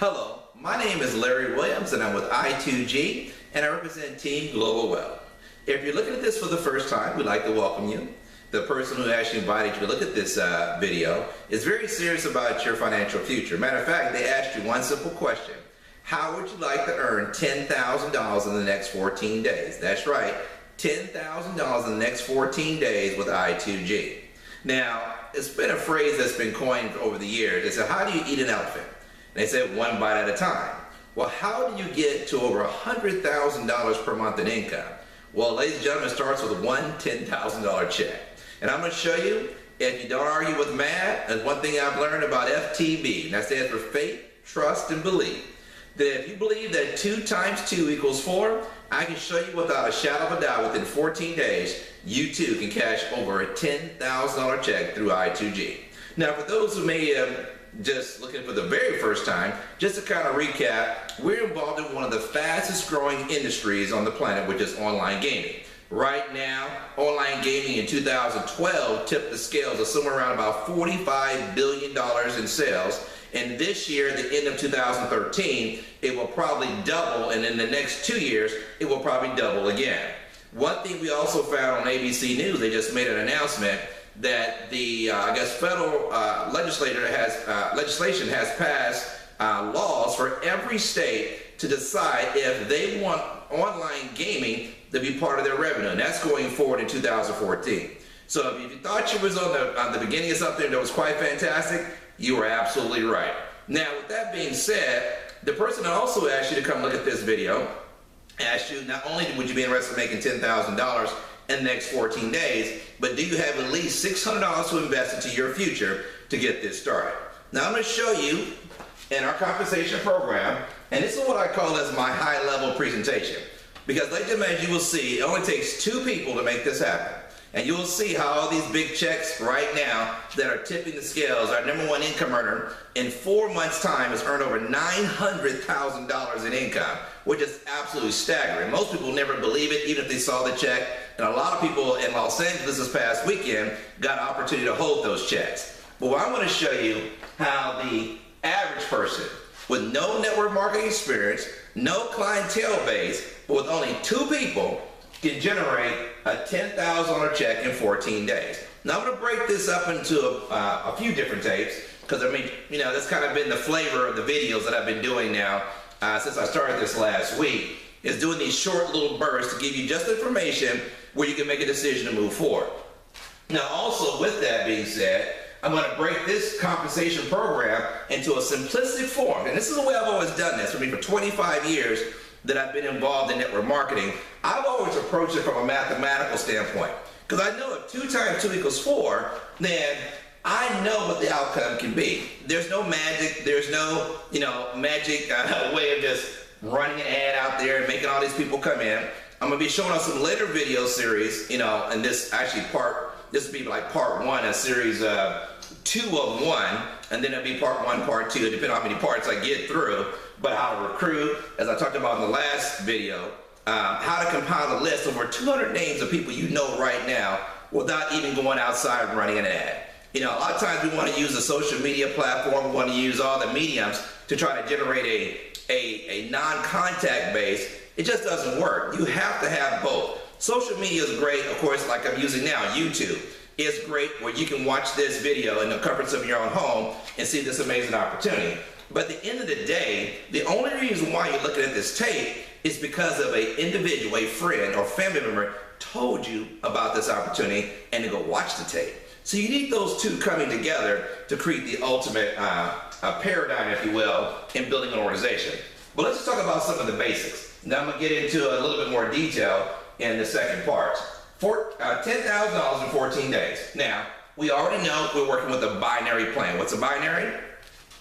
Hello, my name is Larry Williams and I'm with I2G and I represent Team Global Wealth. If you're looking at this for the first time, we'd like to welcome you. The person who actually invited you to look at this video is very serious about your financial future. Matter of fact, they asked you one simple question. How would you like to earn $10,000 in the next 14 days? That's right, $10,000 in the next 14 days with I2G. Now, it's been a phrase that's been coined over the years. They said, how do you eat an elephant? And they said, one bite at a time. Well, how do you get to over $100,000 per month in income? Well, ladies and gentlemen, it starts with one $10,000 check. And I'm going to show you, if you don't argue with math, and one thing I've learned about FTB, and that stands for faith, trust, and belief, that if you believe that 2 times 2 equals 4, I can show you without a shadow of a doubt within 14 days, you too can cash over a $10,000 check through I2G. Now, for those who may have just looking for the very first time, just to kind of recap, we're involved in one of the fastest growing industries on the planet, which is online gaming. Right now, online gaming in 2012 tipped the scales of somewhere around about $45 billion in sales. And this year, at the end of 2013, it will probably double, and in the next 2 years, it will probably double again. One thing we also found on ABC News, they just made an announcement that the federal legislation has passed laws for every state to decide if they want online gaming to be part of their revenue, and that's going forward in 2014. So if you thought you was on the beginning of something that was quite fantastic, you were absolutely right. Now, with that being said, the person that also asked you to come look at this video asked you, not only would you be interested in making $10,000 in the next 14 days, but do you have at least $600 to invest into your future to get this started? Now, I'm going to show you in our compensation program, and this is what I call as my high-level presentation. Because, ladies and gentlemen, as you will see, it only takes 2 people to make this happen. And you will see how all these big checks right now that are tipping the scales, our #1 income earner, in 4 months' time has earned over $900,000 in income, which is absolutely staggering. Most people never believe it, even if they saw the check. And a lot of people in Los Angeles this past weekend got an opportunity to hold those checks. But what I want to show you how the average person with no network marketing experience, no clientele base, but with only 2 people can generate a $10,000 check in 14 days. Now, I'm going to break this up into a few different tapes because, I mean, you know, that's kind of been the flavor of the videos that I've been doing now since I started this last week, is doing these short little bursts to give you just information where you can make a decision to move forward. Now, also with that being said, I'm going to break this compensation program into a simplistic form. And this is the way I've always done this. For 25 years that I've been involved in network marketing, I've always approached it from a mathematical standpoint. Because I know if 2 times 2 equals 4, then I know what the outcome can be. There's no magic, there's no, magic way of just running an ad out there and making all these people come in. I'm going to be showing on some later video series, and this will be like part 1, a series 2 of 1, and then it'll be part 1, part 2, depending on how many parts I get through. But how to recruit, as I talked about in the last video, how to compile a list of over 200 names of people you know right now without even going outside and running an ad. A lot of times we want to use a social media platform, we want to use all the mediums to try to generate a non-contact base. It just doesn't work. You have to have both. Social media is great, of course, like I'm using now, YouTube is great, where you can watch this video in the comforts of your own home and see this amazing opportunity. But at the end of the day, the only reason why you're looking at this tape is because of an individual, a friend or family member told you about this opportunity and to go watch the tape. So you need those 2 coming together to create the ultimate paradigm, if you will, in building an organization. But let's just talk about some of the basics. Now I'm going to get into a little bit more detail in the second part. $10,000 in 14 days. Now, we already know we're working with a binary plan. What's a binary?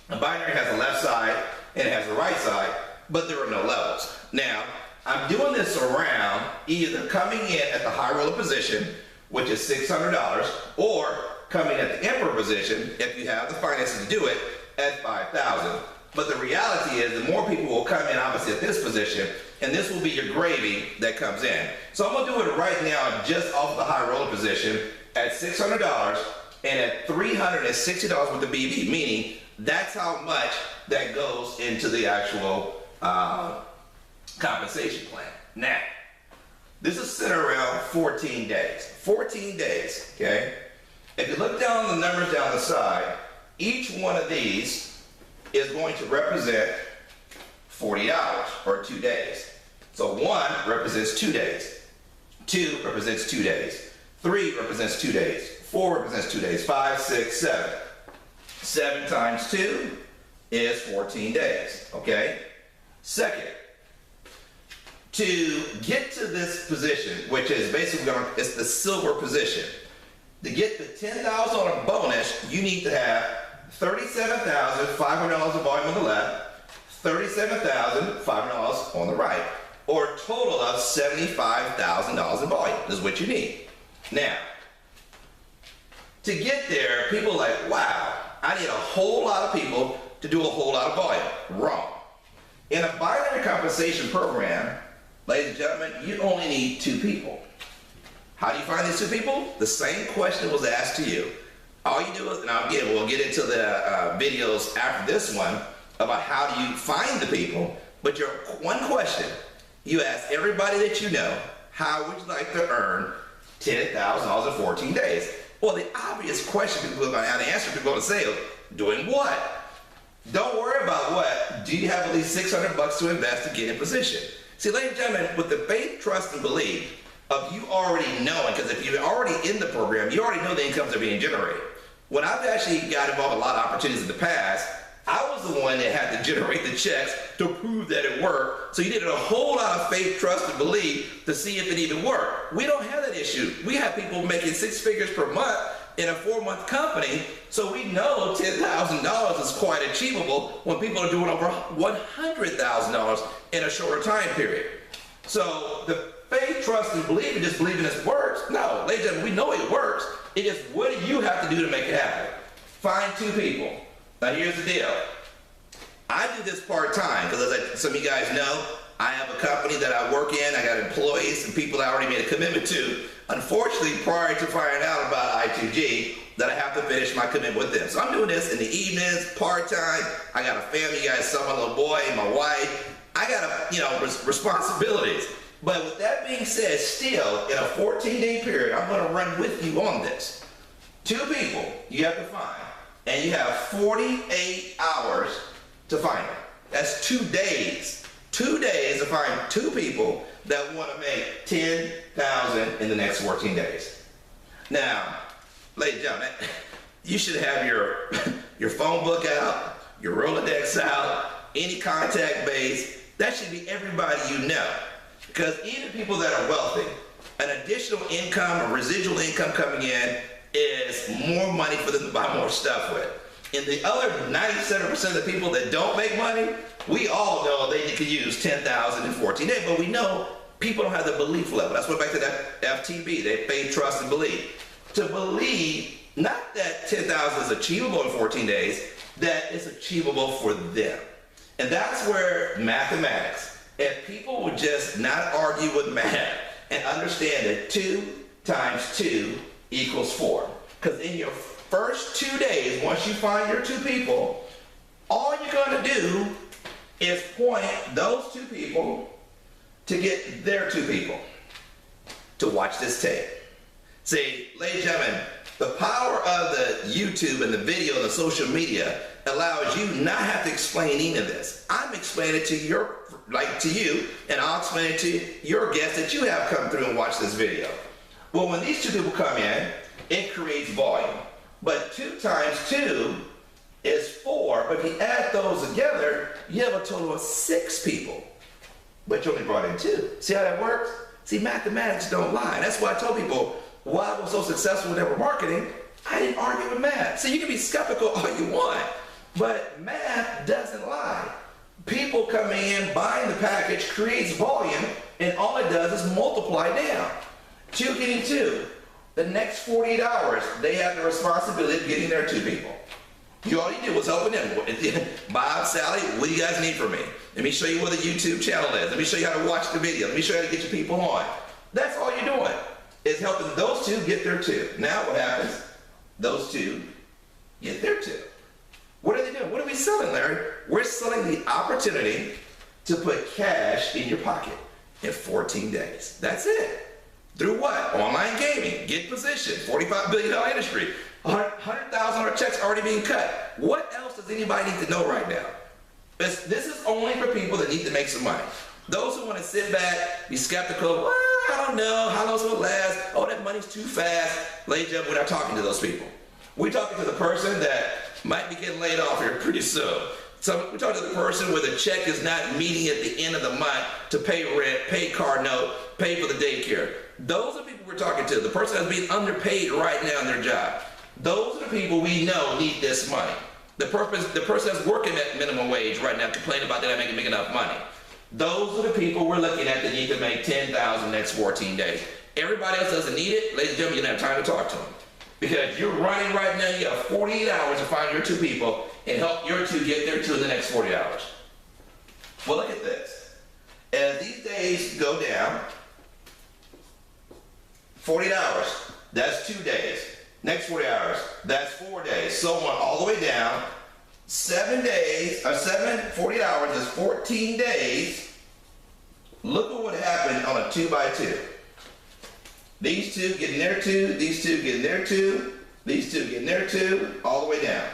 A binary has a left side and it has a right side, but there are no levels. Now, I'm doing this around either coming in at the high roller position, which is $600, or coming at the emperor position, if you have the finances to do it, at $5,000. But the reality is the more people will come in, obviously, at this position, and this will be your gravy that comes in. So I'm going to do it right now just off the high roller position at $600 and at $360 with the BB, meaning that's how much that goes into the actual compensation plan. Now, this is centered around 14 days. 14 days, okay? If you look down the numbers down the side, each one of these is going to represent 40 hours or 2 days. So 1 represents 2 days. 2 represents 2 days. 3 represents 2 days. 4 represents 2 days. 5, 6, 7. 7 times 2 is 14 days, okay? Second, to get to this position, which is basically it's the silver position, to get the $10,000 bonus, you need to have $37,500 of volume on the left, $37,500 on the right, or a total of $75,000 in volume is what you need. Now, to get there, people are like, wow, I need a whole lot of people to do a whole lot of volume. Wrong. In a binary compensation program, ladies and gentlemen, you only need 2 people. How do you find these 2 people? The same question was asked to you. All you do is, and we'll get into the videos after this one about how do you find the people, but your one question, you ask everybody that you know, how would you like to earn $10,000 in 14 days? Well, the obvious question people are going to answer, people are going to say, doing what? Don't worry about what. Do you have at least $600 to invest to get in position? See, ladies and gentlemen, with the faith, trust, and belief of you already knowing, because if you're already in the program, you already know the incomes that are being generated. When I've actually got involved in a lot of opportunities in the past, I was the one that had to generate the checks to prove that it worked. So you needed a whole lot of faith, trust, and belief to see if it even worked. We don't have that issue. We have people making 6 figures per month in a 4-month company, so we know $10,000 is quite achievable when people are doing over $100,000 in a shorter time period. So the faith, trust, and belief, and just believing this works. No, ladies and gentlemen, we know it works. It is what do you have to do to make it happen? Find 2 people. Now here's the deal. I do this part-time because as some of you guys know, I have a company that I work in. I got employees and people I already made a commitment to. Unfortunately, prior to finding out about I2G, that I have to finish my commitment with them. So I'm doing this in the evenings, part-time. I got a family. You guys saw my little boy, my wife. I got responsibilities. But with that being said, still, in a 14-day period, I'm going to run with you on this. 2 people you have to find, and you have 48 hours to find them. That's 2 days. 2 days to find 2 people that want to make $10,000 in the next 14 days. Now, ladies and gentlemen, you should have your phone book out, your Rolodex out, any contact base. That should be everybody you know. Because even people that are wealthy, an additional income or residual income coming in is more money for them to buy more stuff with. And the other 97% of the people that don't make money, we all know they could use $10,000 in 14 days, but we know people don't have the belief level. That's what back to that FTB, they faith, trust, and believe. To believe, not that $10,000 is achievable in 14 days, that it's achievable for them. And that's where mathematics, if people would just not argue with math and understand that 2 times 2 equals 4. Because in your first 2 days, once you find your 2 people, all you're going to do is point those 2 people to get their 2 people to watch this tape. See, ladies and gentlemen, the power of the YouTube and the video and the social media allows you not have to explain any of this. I'm explaining it to you, and I'll explain it to your guests that you have come through and watch this video. Well, when these 2 people come in, it creates volume. But 2 times 2 is 4, but if you add those together, you have a total of 6 people. But you only brought in 2. See how that works? See, mathematics don't lie. That's why I told people, why I was so successful with network marketing, I didn't argue with math. See, you can be skeptical all you want, but math doesn't lie. People coming in, buying the package, creates volume, and all it does is multiply down. 2 getting 2. The next 48 hours, they have the responsibility of getting their 2 people. All you did was helping them. Bob, Sally, what do you guys need from me? Let me show you what the YouTube channel is. Let me show you how to watch the video. Let me show you how to get your people on. That's all you're doing, is helping those 2 get their 2. Now what happens? those two get their tip. What are they doing? What are we selling, Larry? We're selling the opportunity to put cash in your pocket in 14 days. That's it. Through what? Online gaming. Get positioned. $45 billion industry. $100,000 checks already being cut. What else does anybody need to know right now? This is only for people that need to make some money. Those who want to sit back, be skeptical, well, I don't know, how long will it last? Oh, that money's too fast. Ladies and gentlemen, we're not talking to those people. We're talking to the person that might be getting laid off here pretty soon. So we're talking to the person where the check is not meeting at the end of the month to pay rent, pay car note, pay for the daycare. Those are the people we're talking to. The person that's being underpaid right now in their job. Those are the people we know need this money. The person that's working at minimum wage right now complaining about they're not making enough money. Those are the people we're looking at that need to make $10,000 next 14 days. Everybody else doesn't need it. Ladies and gentlemen, you don't have time to talk to them. Because you're running right now, you have 48 hours to find your two people and help your two get their two in the next 40 hours. Well, look at this. As these days go down, 48 hours, that's 2 days. Next 40 hours, that's 4 days. So on, all the way down. 7 days, or 40 hours is 14 days. Look at what happened on a 2x2. These two getting their two, these two getting their two, these two getting their two, all the way down.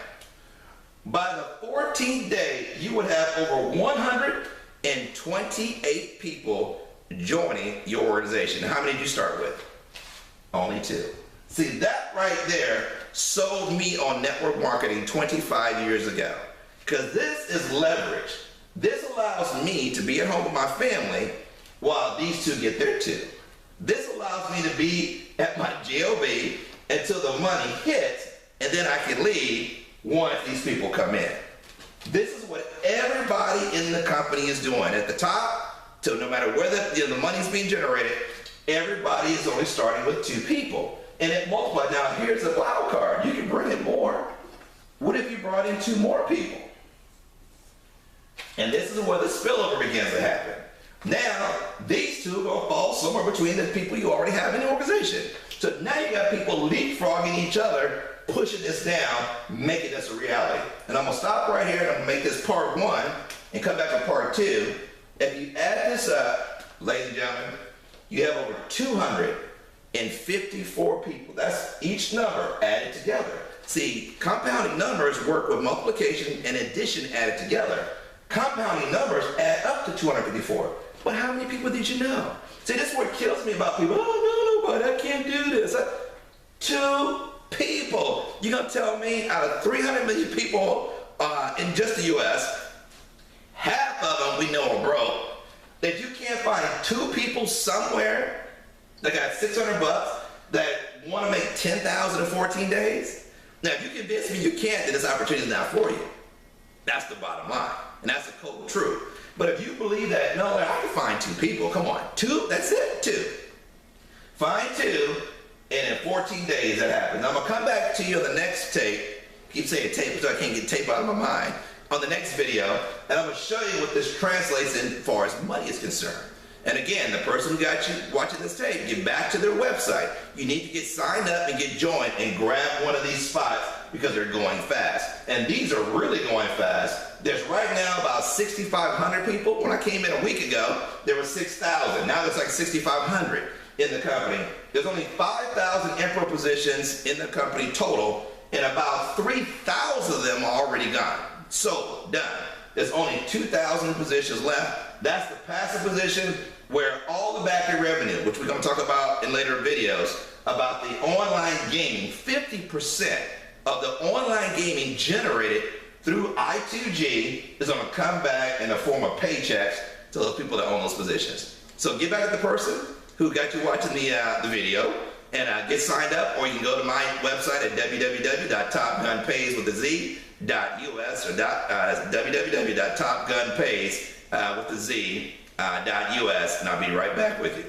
By the 14th day, you would have over 128 people joining your organization. How many did you start with? Only 2. See, that right there sold me on network marketing 25 years ago. Because this is leverage. This allows me to be at home with my family while these two get their two. This allows me to be at my job until the money hits, and then I can leave once these people come in. This is what everybody in the company is doing. At the top, to no matter where the money's being generated, everybody is only starting with 2 people. And it multiplies. Now here's a wild card. You can bring in more. What if you brought in 2 more people? And this is where the spillover begins to happen. Now, these two are going to fall somewhere between the people you already have in the organization. So now you got people leapfrogging each other, pushing this down, making this a reality. And I'm going to stop right here and I'm going to make this part 1 and come back to part 2. If you add this up, ladies and gentlemen, you have over 254 people. That's each number added together. See, compounding numbers work with multiplication and addition added together. Compounding numbers add up to 254. But how many people did you know? See, this is what kills me about people. Oh, no, but I can't do this. 2 people. You're going to tell me out of 300 million people in just the U.S., half of them we know are broke, that you can't find 2 people somewhere that got $600 that want to make $10,000 in 14 days? Now, if you convince me you can't, then this opportunity is not for you. That's the bottom line. And that's the cold truth. But if you believe that, no, I can find 2 people. Come on. 2, that's it. 2. Find 2, and in 14 days that happens. Now, I'm going to come back to you on the next tape. Keep saying tape until I can't get tape out of my mind. On the next video, and I'm going to show you what this translates in as far as money is concerned. And again, the person who got you watching this tape, get back to their website. You need to get signed up and get joined and grab one of these spots because they're going fast. And these are really going fast. There's right now about 6,500 people. When I came in a week ago, there were 6,000. Now there's like 6,500 in the company. There's only 5,000 Emperor positions in the company total, and about 3,000 of them are already gone. So, done. There's only 2,000 positions left. That's the passive position where all the back-end revenue, which we're going to talk about in later videos, about the online gaming, 50% of the online gaming generated through I2G is going to come back in the form of paychecks to those people that own those positions. So get back at the person who got you watching the video and get signed up, or you can go to my website at www.topgunpays.us or www.topgunpays.us, and I'll be right back with you.